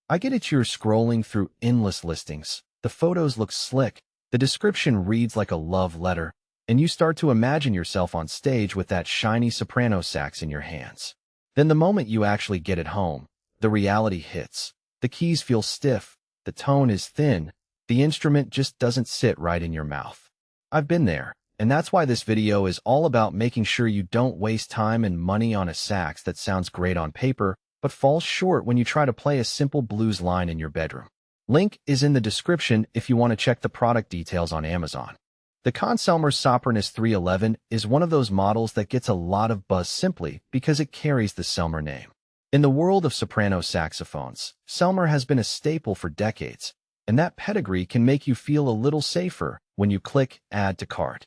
I get it, you're scrolling through endless listings. The photos look slick, the description reads like a love letter, and you start to imagine yourself on stage with that shiny soprano sax in your hands. Then the moment you actually get it home, the reality hits. The keys feel stiff, the tone is thin, the instrument just doesn't sit right in your mouth. I've been there, and that's why this video is all about making sure you don't waste time and money on a sax that sounds great on paper, but falls short when you try to play a simple blues line in your bedroom. Link is in the description if you want to check the product details on Amazon. The Conn Selmer SOPRANO SSS311 is one of those models that gets a lot of buzz simply because it carries the Selmer name. In the world of soprano saxophones, Selmer has been a staple for decades, and that pedigree can make you feel a little safer when you click Add to Cart.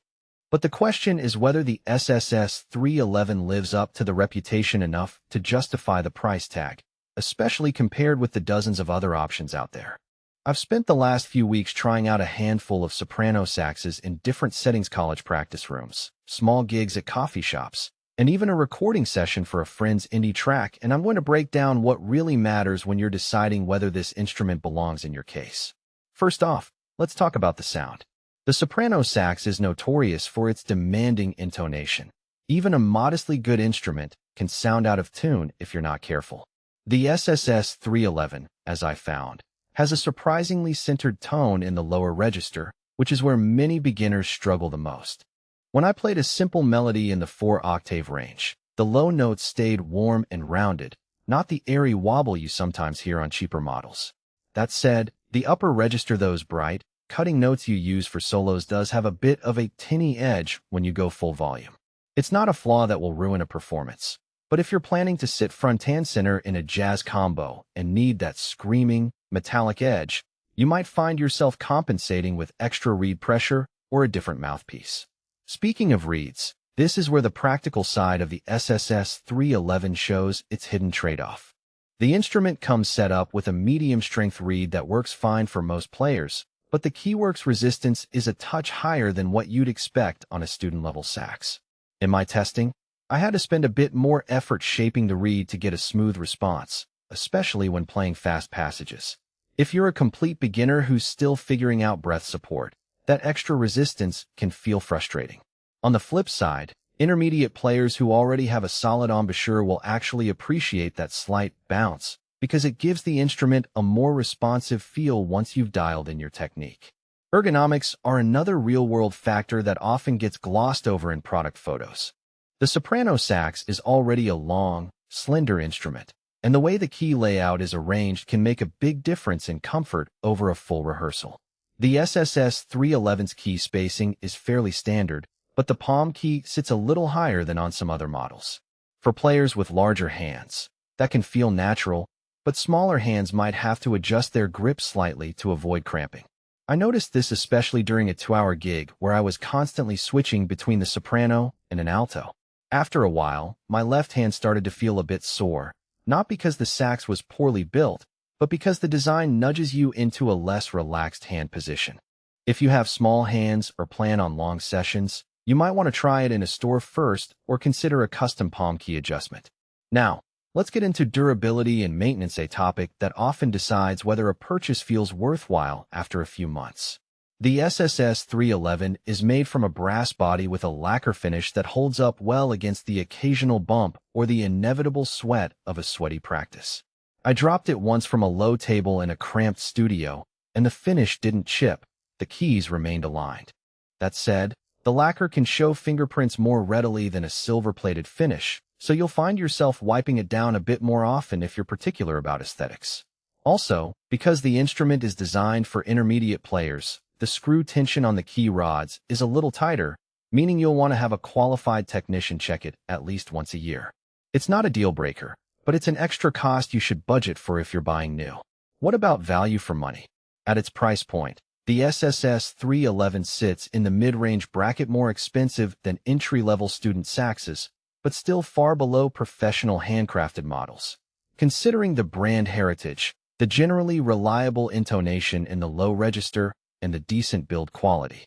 But the question is whether the SSS311 lives up to the reputation enough to justify the price tag, especially compared with the dozens of other options out there. I've spent the last few weeks trying out a handful of soprano saxes in different settings: college practice rooms, small gigs at coffee shops, and even a recording session for a friend's indie track, and I'm going to break down what really matters when you're deciding whether this instrument belongs in your case. First off, let's talk about the sound. The soprano sax is notorious for its demanding intonation. Even a modestly good instrument can sound out of tune if you're not careful. The SSS311, as I found, has a surprisingly centered tone in the lower register, which is where many beginners struggle the most. When I played a simple melody in the 4-octave range, the low notes stayed warm and rounded, not the airy wobble you sometimes hear on cheaper models. That said, the upper register, those bright, cutting notes you use for solos, does have a bit of a tinny edge when you go full volume. It's not a flaw that will ruin a performance, but if you're planning to sit front and center in a jazz combo and need that screaming, metallic edge, you might find yourself compensating with extra reed pressure or a different mouthpiece. Speaking of reeds, this is where the practical side of the SSS311 shows its hidden trade-off. The instrument comes set up with a medium-strength reed that works fine for most players, but the keyworks resistance is a touch higher than what you'd expect on a student-level sax. In my testing, I had to spend a bit more effort shaping the reed to get a smooth response, especially when playing fast passages. If you're a complete beginner who's still figuring out breath support, that extra resistance can feel frustrating. On the flip side, intermediate players who already have a solid embouchure will actually appreciate that slight bounce because it gives the instrument a more responsive feel once you've dialed in your technique. Ergonomics are another real-world factor that often gets glossed over in product photos. The soprano sax is already a long, slender instrument, and the way the key layout is arranged can make a big difference in comfort over a full rehearsal. The SSS311's key spacing is fairly standard, but the palm key sits a little higher than on some other models. For players with larger hands, that can feel natural, but smaller hands might have to adjust their grip slightly to avoid cramping. I noticed this especially during a 2-hour gig where I was constantly switching between the soprano and an alto. After a while, my left hand started to feel a bit sore, not because the sax was poorly built, but because the design nudges you into a less relaxed hand position. If you have small hands or plan on long sessions, you might want to try it in a store first or consider a custom palm key adjustment. Now, let's get into durability and maintenance, a topic that often decides whether a purchase feels worthwhile after a few months. The SSS311 is made from a brass body with a lacquer finish that holds up well against the occasional bump or the inevitable sweat of a sweaty practice. I dropped it once from a low table in a cramped studio, and the finish didn't chip. The keys remained aligned. That said, the lacquer can show fingerprints more readily than a silver-plated finish, so you'll find yourself wiping it down a bit more often if you're particular about aesthetics. Also, because the instrument is designed for intermediate players, the screw tension on the key rods is a little tighter, meaning you'll want to have a qualified technician check it at least once a year. It's not a deal breaker, but it's an extra cost you should budget for if you're buying new. What about value for money? At its price point, the SSS311 sits in the mid-range bracket, more expensive than entry-level student saxes, but still far below professional handcrafted models. Considering the brand heritage, the generally reliable intonation in the low register, and the decent build quality,